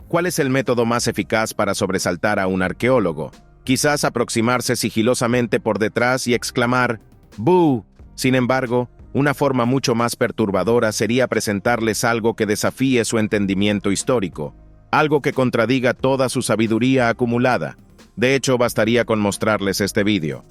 ¿Cuál es el método más eficaz para sobresaltar a un arqueólogo? Quizás aproximarse sigilosamente por detrás y exclamar ¡Bú! Sin embargo, una forma mucho más perturbadora sería presentarles algo que desafíe su entendimiento histórico, algo que contradiga toda su sabiduría acumulada. De hecho, bastaría con mostrarles este vídeo.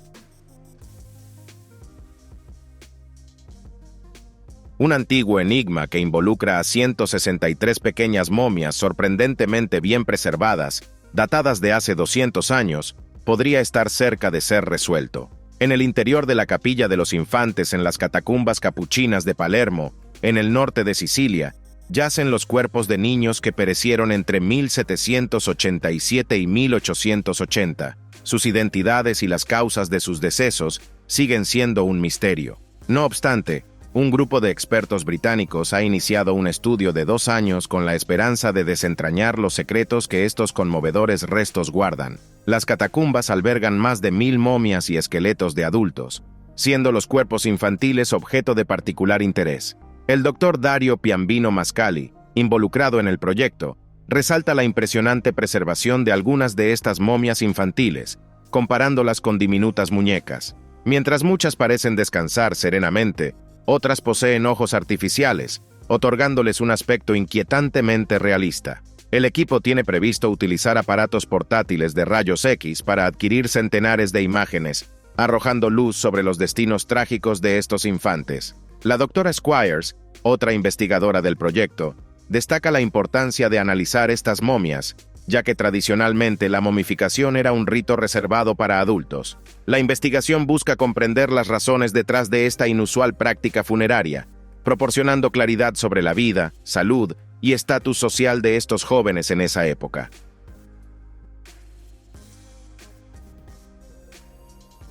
Un antiguo enigma que involucra a 163 pequeñas momias sorprendentemente bien preservadas, datadas de hace 200 años, podría estar cerca de ser resuelto. En el interior de la Capilla de los Infantes en las catacumbas capuchinas de Palermo, en el norte de Sicilia, yacen los cuerpos de niños que perecieron entre 1787 y 1880. Sus identidades y las causas de sus decesos siguen siendo un misterio. No obstante, un grupo de expertos británicos ha iniciado un estudio de 2 años con la esperanza de desentrañar los secretos que estos conmovedores restos guardan. Las catacumbas albergan más de 1000 momias y esqueletos de adultos, siendo los cuerpos infantiles objeto de particular interés. El doctor Dario Piambino Mascali, involucrado en el proyecto, resalta la impresionante preservación de algunas de estas momias infantiles, comparándolas con diminutas muñecas. Mientras muchas parecen descansar serenamente, otras poseen ojos artificiales, otorgándoles un aspecto inquietantemente realista. El equipo tiene previsto utilizar aparatos portátiles de rayos X para adquirir centenares de imágenes, arrojando luz sobre los destinos trágicos de estos infantes. La doctora Squires, otra investigadora del proyecto, destaca la importancia de analizar estas momias, ya que tradicionalmente la momificación era un rito reservado para adultos. La investigación busca comprender las razones detrás de esta inusual práctica funeraria, proporcionando claridad sobre la vida, salud y estatus social de estos jóvenes en esa época.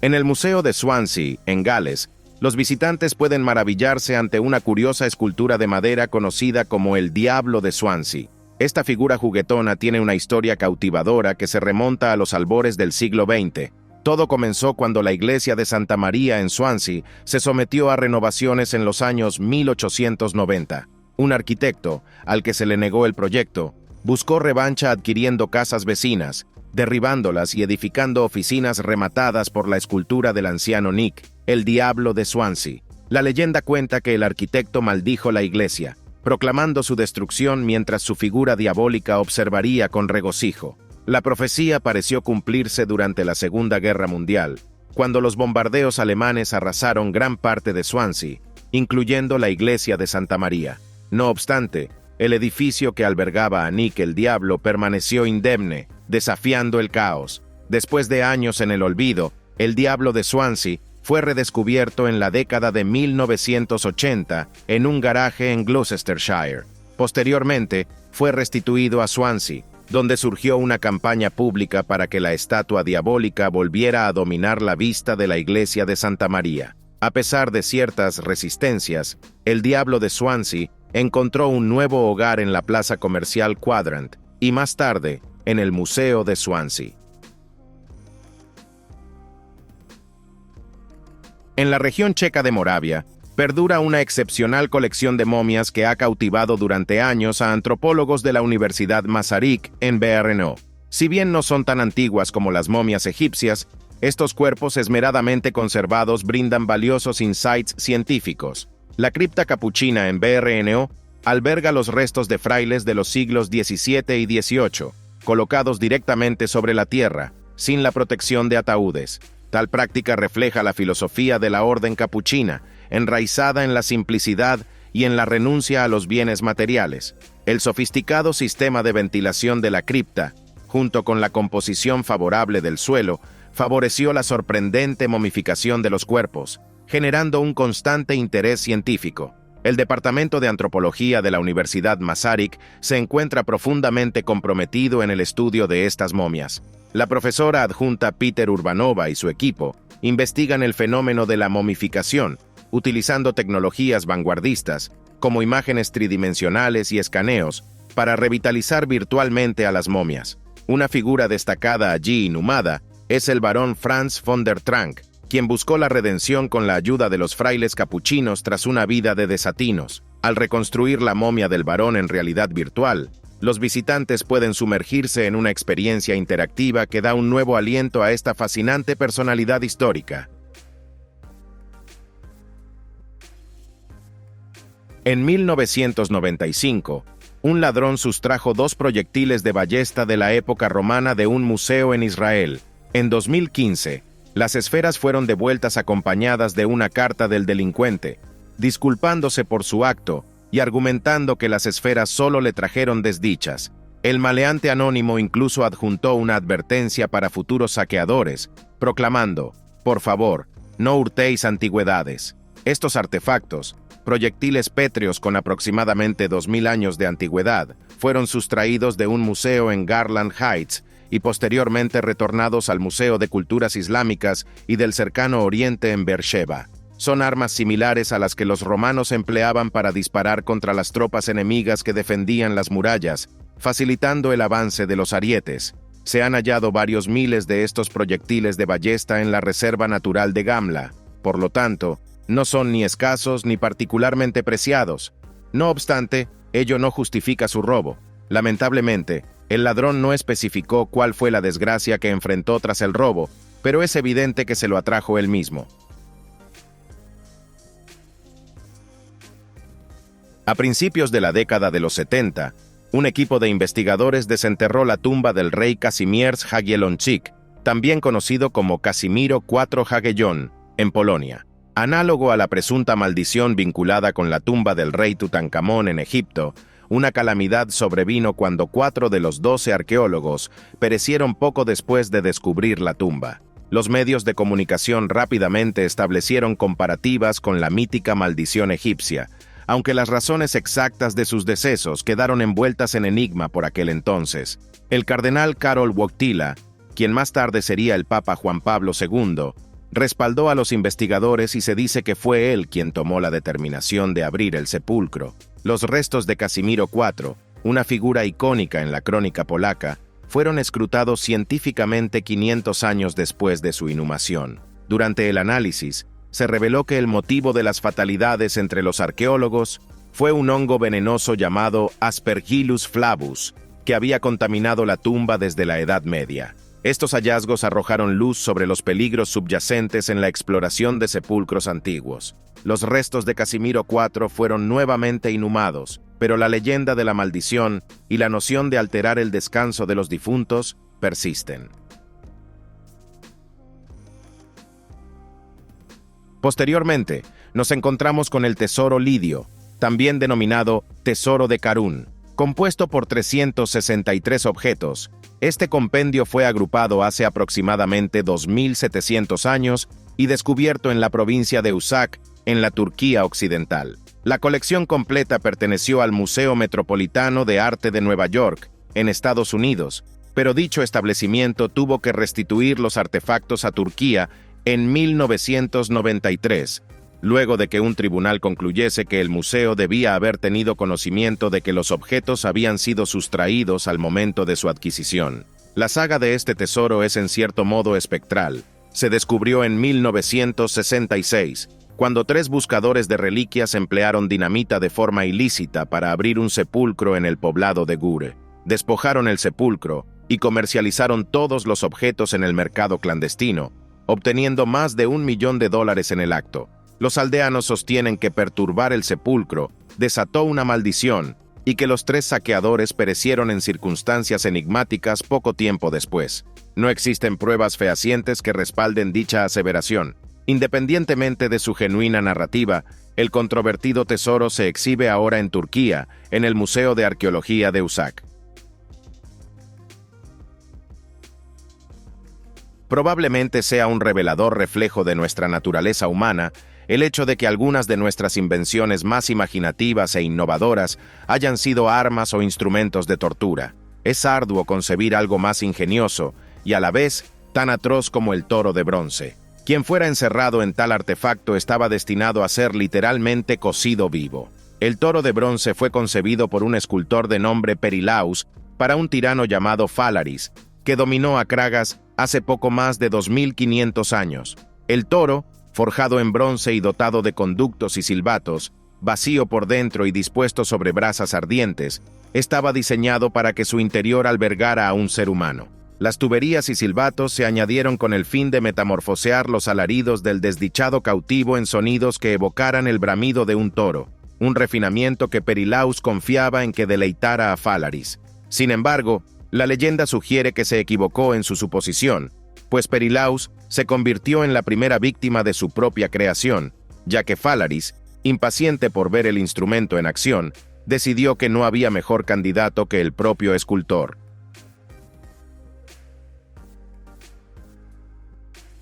En el Museo de Swansea, en Gales, los visitantes pueden maravillarse ante una curiosa escultura de madera conocida como el Diablo de Swansea. Esta figura juguetona tiene una historia cautivadora que se remonta a los albores del siglo XX. Todo comenzó cuando la iglesia de Santa María en Swansea se sometió a renovaciones en los años 1890. Un arquitecto, al que se le negó el proyecto, buscó revancha adquiriendo casas vecinas, derribándolas y edificando oficinas rematadas por la escultura del anciano Nick, el Diablo de Swansea. La leyenda cuenta que el arquitecto maldijo la iglesia, proclamando su destrucción mientras su figura diabólica observaría con regocijo. La profecía pareció cumplirse durante la Segunda Guerra Mundial, cuando los bombardeos alemanes arrasaron gran parte de Swansea, incluyendo la iglesia de Santa María. No obstante, el edificio que albergaba a Nick el Diablo permaneció indemne, desafiando el caos. Después de años en el olvido, el Diablo de Swansea fue redescubierto en la década de 1980 en un garaje en Gloucestershire. Posteriormente, fue restituido a Swansea, donde surgió una campaña pública para que la estatua diabólica volviera a dominar la vista de la iglesia de Santa María. A pesar de ciertas resistencias, el Diablo de Swansea encontró un nuevo hogar en la plaza comercial Quadrant y más tarde en el Museo de Swansea. En la región checa de Moravia, perdura una excepcional colección de momias que ha cautivado durante años a antropólogos de la Universidad Masaryk en Brno. Si bien no son tan antiguas como las momias egipcias, estos cuerpos esmeradamente conservados brindan valiosos insights científicos. La cripta capuchina en Brno alberga los restos de frailes de los siglos XVII y XVIII, colocados directamente sobre la tierra, sin la protección de ataúdes. Tal práctica refleja la filosofía de la orden capuchina, enraizada en la simplicidad y en la renuncia a los bienes materiales. El sofisticado sistema de ventilación de la cripta, junto con la composición favorable del suelo, favoreció la sorprendente momificación de los cuerpos, generando un constante interés científico. El Departamento de Antropología de la Universidad Masaryk se encuentra profundamente comprometido en el estudio de estas momias. La profesora adjunta Peter Urbanova y su equipo investigan el fenómeno de la momificación, utilizando tecnologías vanguardistas, como imágenes tridimensionales y escaneos, para revitalizar virtualmente a las momias. Una figura destacada allí inhumada es el barón Franz von der Trank, quien buscó la redención con la ayuda de los frailes capuchinos tras una vida de desatinos. Al reconstruir la momia del barón en realidad virtual, Los visitantes pueden sumergirse en una experiencia interactiva que da un nuevo aliento a esta fascinante personalidad histórica. En 1995, un ladrón sustrajo 2 proyectiles de ballesta de la época romana de un museo en Israel. En 2015, las esferas fueron devueltas acompañadas de una carta del delincuente, disculpándose por su acto y argumentando que las esferas solo le trajeron desdichas. El maleante anónimo incluso adjuntó una advertencia para futuros saqueadores, proclamando: «Por favor, no hurtéis antigüedades». Estos artefactos, proyectiles pétreos con aproximadamente 2000 años de antigüedad, fueron sustraídos de un museo en Garland Heights y posteriormente retornados al Museo de Culturas Islámicas y del Cercano Oriente en Beersheba. Son armas similares a las que los romanos empleaban para disparar contra las tropas enemigas que defendían las murallas, facilitando el avance de los arietes. Se han hallado varios miles de estos proyectiles de ballesta en la Reserva Natural de Gamla. Por lo tanto, no son ni escasos ni particularmente preciados. No obstante, ello no justifica su robo. Lamentablemente, el ladrón no especificó cuál fue la desgracia que enfrentó tras el robo, pero es evidente que se lo atrajo él mismo. A principios de la década de los 70, un equipo de investigadores desenterró la tumba del rey Kazimierz Jagiellonczyk, también conocido como Casimiro IV Jagellón, en Polonia. Análogo a la presunta maldición vinculada con la tumba del rey Tutankamón en Egipto, una calamidad sobrevino cuando 4 de los 12 arqueólogos perecieron poco después de descubrir la tumba. Los medios de comunicación rápidamente establecieron comparativas con la mítica maldición egipcia, aunque las razones exactas de sus decesos quedaron envueltas en enigma por aquel entonces. El cardenal Karol Wojtyła, quien más tarde sería el Papa Juan Pablo II, respaldó a los investigadores y se dice que fue él quien tomó la determinación de abrir el sepulcro. Los restos de Casimiro IV, una figura icónica en la crónica polaca, fueron escrutados científicamente 500 años después de su inhumación. Durante el análisis, se reveló que el motivo de las fatalidades entre los arqueólogos fue un hongo venenoso llamado Aspergillus flavus, que había contaminado la tumba desde la Edad Media. Estos hallazgos arrojaron luz sobre los peligros subyacentes en la exploración de sepulcros antiguos. Los restos de Casimiro IV fueron nuevamente inhumados, pero la leyenda de la maldición y la noción de alterar el descanso de los difuntos persisten. Posteriormente, nos encontramos con el tesoro lidio, también denominado tesoro de Karún. Compuesto por 363 objetos, este compendio fue agrupado hace aproximadamente 2700 años y descubierto en la provincia de Uşak, en la Turquía occidental. La colección completa perteneció al Museo Metropolitano de Arte de Nueva York, en Estados Unidos, pero dicho establecimiento tuvo que restituir los artefactos a Turquía en 1993, luego de que un tribunal concluyese que el museo debía haber tenido conocimiento de que los objetos habían sido sustraídos al momento de su adquisición. La saga de este tesoro es en cierto modo espectral. Se descubrió en 1966, cuando 3 buscadores de reliquias emplearon dinamita de forma ilícita para abrir un sepulcro en el poblado de Gure. Despojaron el sepulcro y comercializaron todos los objetos en el mercado clandestino, obteniendo más de $1 millón en el acto. Los aldeanos sostienen que perturbar el sepulcro desató una maldición y que los 3 saqueadores perecieron en circunstancias enigmáticas poco tiempo después. No existen pruebas fehacientes que respalden dicha aseveración. Independientemente de su genuina narrativa, el controvertido tesoro se exhibe ahora en Turquía, en el Museo de Arqueología de Uşak. Probablemente sea un revelador reflejo de nuestra naturaleza humana el hecho de que algunas de nuestras invenciones más imaginativas e innovadoras hayan sido armas o instrumentos de tortura. Es arduo concebir algo más ingenioso y a la vez tan atroz como el toro de bronce. Quien fuera encerrado en tal artefacto estaba destinado a ser literalmente cocido vivo. El toro de bronce fue concebido por un escultor de nombre Perilaus para un tirano llamado Fálaris, que dominó a Kragas hace poco más de 2500 años. El toro, forjado en bronce y dotado de conductos y silbatos, vacío por dentro y dispuesto sobre brasas ardientes, estaba diseñado para que su interior albergara a un ser humano. Las tuberías y silbatos se añadieron con el fin de metamorfosear los alaridos del desdichado cautivo en sonidos que evocaran el bramido de un toro, un refinamiento que Perilaus confiaba en que deleitara a Phalaris. Sin embargo, la leyenda sugiere que se equivocó en su suposición, pues Perilaus se convirtió en la primera víctima de su propia creación, ya que Phalaris, impaciente por ver el instrumento en acción, decidió que no había mejor candidato que el propio escultor.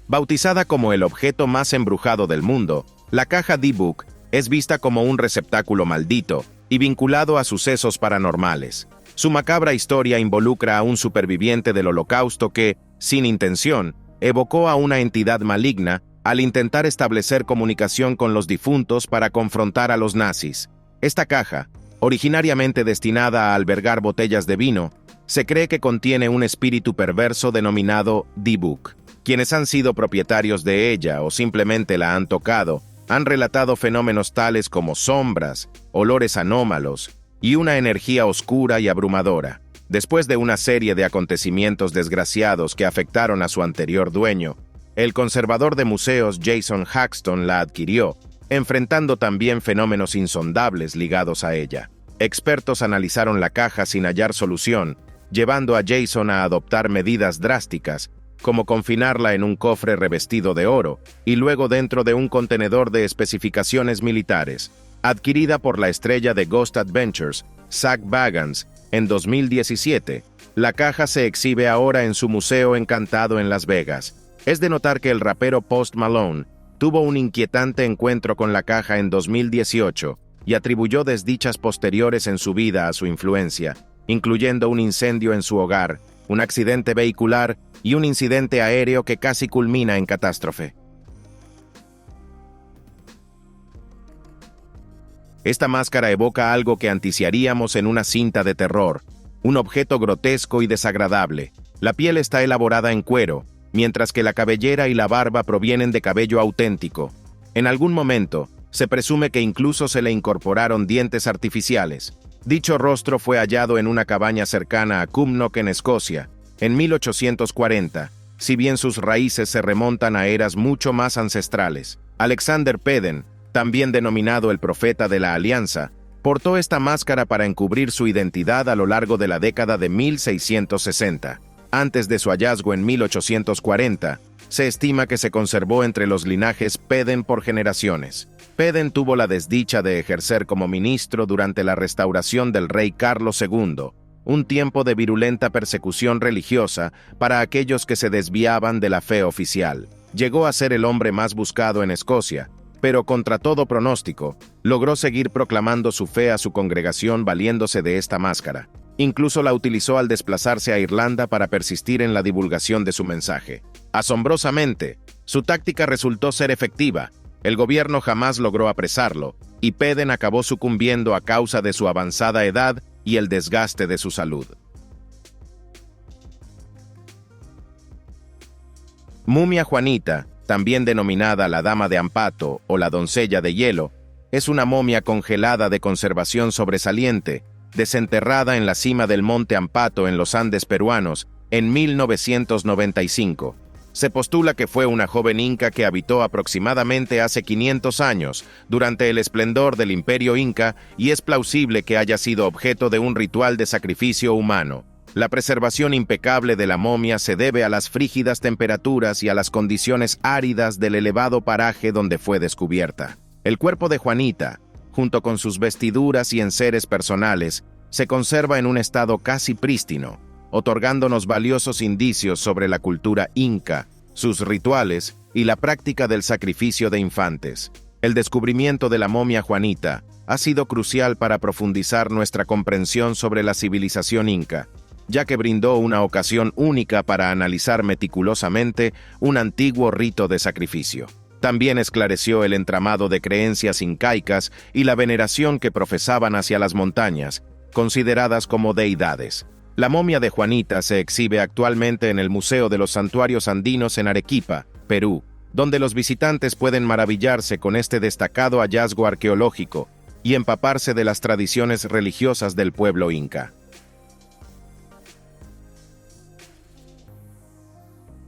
Bautizada como el objeto más embrujado del mundo, la caja Dybbuk es vista como un receptáculo maldito y vinculado a sucesos paranormales. Su macabra historia involucra a un superviviente del Holocausto que, sin intención, evocó a una entidad maligna al intentar establecer comunicación con los difuntos para confrontar a los nazis. Esta caja, originariamente destinada a albergar botellas de vino, se cree que contiene un espíritu perverso denominado Dybbuk. Quienes han sido propietarios de ella o simplemente la han tocado, han relatado fenómenos tales como sombras, olores anómalos y una energía oscura y abrumadora. Después de una serie de acontecimientos desgraciados que afectaron a su anterior dueño, el conservador de museos Jason Haxton la adquirió, enfrentando también fenómenos insondables ligados a ella. Expertos analizaron la caja sin hallar solución, llevando a Jason a adoptar medidas drásticas, como confinarla en un cofre revestido de oro y luego dentro de un contenedor de especificaciones militares. Adquirida por la estrella de Ghost Adventures, Zak Bagans, en 2017, la caja se exhibe ahora en su Museo Encantado en Las Vegas. Es de notar que el rapero Post Malone tuvo un inquietante encuentro con la caja en 2018 y atribuyó desdichas posteriores en su vida a su influencia, incluyendo un incendio en su hogar, un accidente vehicular y un incidente aéreo que casi culmina en catástrofe. Esta máscara evoca algo que anticiaríamos en una cinta de terror, un objeto grotesco y desagradable. La piel está elaborada en cuero, mientras que la cabellera y la barba provienen de cabello auténtico. En algún momento, se presume que incluso se le incorporaron dientes artificiales. Dicho rostro fue hallado en una cabaña cercana a Cumnock en Escocia, en 1840, si bien sus raíces se remontan a eras mucho más ancestrales. Alexander Peden, también denominado el profeta de la Alianza, portó esta máscara para encubrir su identidad a lo largo de la década de 1660. Antes de su hallazgo en 1840, se estima que se conservó entre los linajes Peden por generaciones. Peden tuvo la desdicha de ejercer como ministro durante la restauración del rey Carlos II, un tiempo de virulenta persecución religiosa para aquellos que se desviaban de la fe oficial. Llegó a ser el hombre más buscado en Escocia, pero contra todo pronóstico, logró seguir proclamando su fe a su congregación valiéndose de esta máscara. Incluso la utilizó al desplazarse a Irlanda para persistir en la divulgación de su mensaje. Asombrosamente, su táctica resultó ser efectiva. El gobierno jamás logró apresarlo, y Peden acabó sucumbiendo a causa de su avanzada edad y el desgaste de su salud. Mumia Juanita, también denominada la Dama de Ampato o la Doncella de Hielo, es una momia congelada de conservación sobresaliente, desenterrada en la cima del monte Ampato en los Andes peruanos en 1995. Se postula que fue una joven inca que habitó aproximadamente hace 500 años, durante el esplendor del Imperio Inca, y es plausible que haya sido objeto de un ritual de sacrificio humano. La preservación impecable de la momia se debe a las frígidas temperaturas y a las condiciones áridas del elevado paraje donde fue descubierta. El cuerpo de Juanita, junto con sus vestiduras y enseres personales, se conserva en un estado casi prístino, otorgándonos valiosos indicios sobre la cultura inca, sus rituales y la práctica del sacrificio de infantes. El descubrimiento de la momia Juanita ha sido crucial para profundizar nuestra comprensión sobre la civilización inca, ya que brindó una ocasión única para analizar meticulosamente un antiguo rito de sacrificio. También esclareció el entramado de creencias incaicas y la veneración que profesaban hacia las montañas, consideradas como deidades. La momia de Juanita se exhibe actualmente en el Museo de los Santuarios Andinos en Arequipa, Perú, donde los visitantes pueden maravillarse con este destacado hallazgo arqueológico, y empaparse de las tradiciones religiosas del pueblo inca.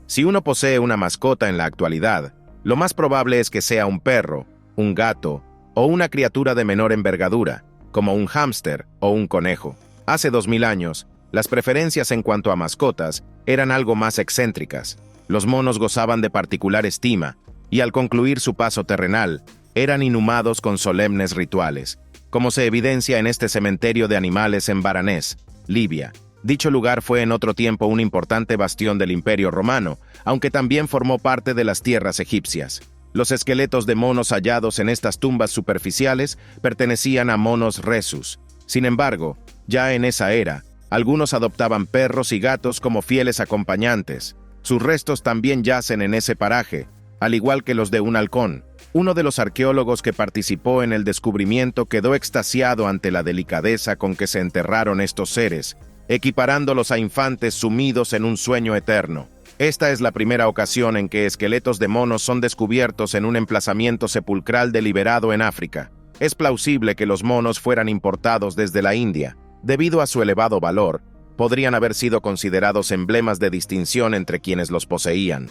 Si uno posee una mascota en la actualidad, lo más probable es que sea un perro, un gato o una criatura de menor envergadura, como un hámster o un conejo. Hace 2000 años, las preferencias en cuanto a mascotas eran algo más excéntricas. Los monos gozaban de particular estima, y al concluir su paso terrenal, eran inhumados con solemnes rituales, como se evidencia en este cementerio de animales en Varanés, Libia. Dicho lugar fue en otro tiempo un importante bastión del Imperio Romano, aunque también formó parte de las tierras egipcias. Los esqueletos de monos hallados en estas tumbas superficiales pertenecían a monos rhesus. Sin embargo, ya en esa era, algunos adoptaban perros y gatos como fieles acompañantes. Sus restos también yacen en ese paraje, al igual que los de un halcón. Uno de los arqueólogos que participó en el descubrimiento quedó extasiado ante la delicadeza con que se enterraron estos seres, equiparándolos a infantes sumidos en un sueño eterno. Esta es la primera ocasión en que esqueletos de monos son descubiertos en un emplazamiento sepulcral deliberado en África. Es plausible que los monos fueran importados desde la India. Debido a su elevado valor, podrían haber sido considerados emblemas de distinción entre quienes los poseían.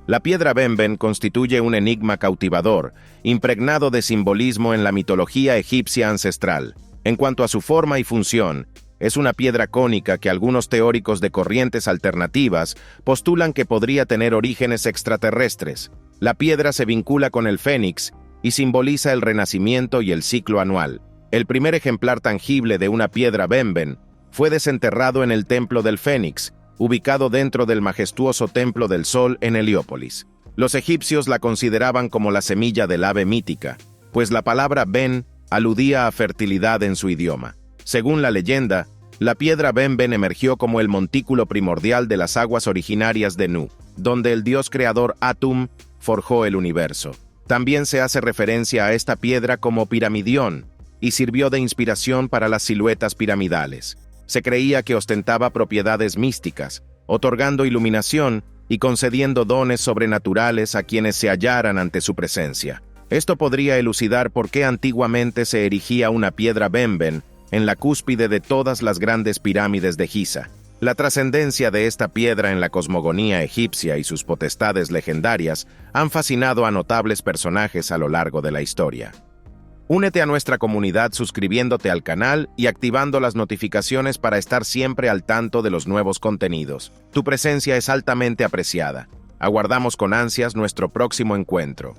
La piedra Benben constituye un enigma cautivador, impregnado de simbolismo en la mitología egipcia ancestral. En cuanto a su forma y función, es una piedra cónica que algunos teóricos de corrientes alternativas postulan que podría tener orígenes extraterrestres. La piedra se vincula con el fénix y simboliza el renacimiento y el ciclo anual. El primer ejemplar tangible de una piedra Benben fue desenterrado en el Templo del Fénix, ubicado dentro del majestuoso Templo del Sol en Heliópolis. Los egipcios la consideraban como la semilla del ave mítica, pues la palabra Ben aludía a fertilidad en su idioma. Según la leyenda, la piedra Benben emergió como el montículo primordial de las aguas originarias de Nu, donde el dios creador Atum forjó el universo. También se hace referencia a esta piedra como piramidión, y sirvió de inspiración para las siluetas piramidales. Se creía que ostentaba propiedades místicas, otorgando iluminación y concediendo dones sobrenaturales a quienes se hallaran ante su presencia. Esto podría elucidar por qué antiguamente se erigía una piedra Benben en la cúspide de todas las grandes pirámides de Giza. La trascendencia de esta piedra en la cosmogonía egipcia y sus potestades legendarias han fascinado a notables personajes a lo largo de la historia. Únete a nuestra comunidad suscribiéndote al canal y activando las notificaciones para estar siempre al tanto de los nuevos contenidos. Tu presencia es altamente apreciada. Aguardamos con ansias nuestro próximo encuentro.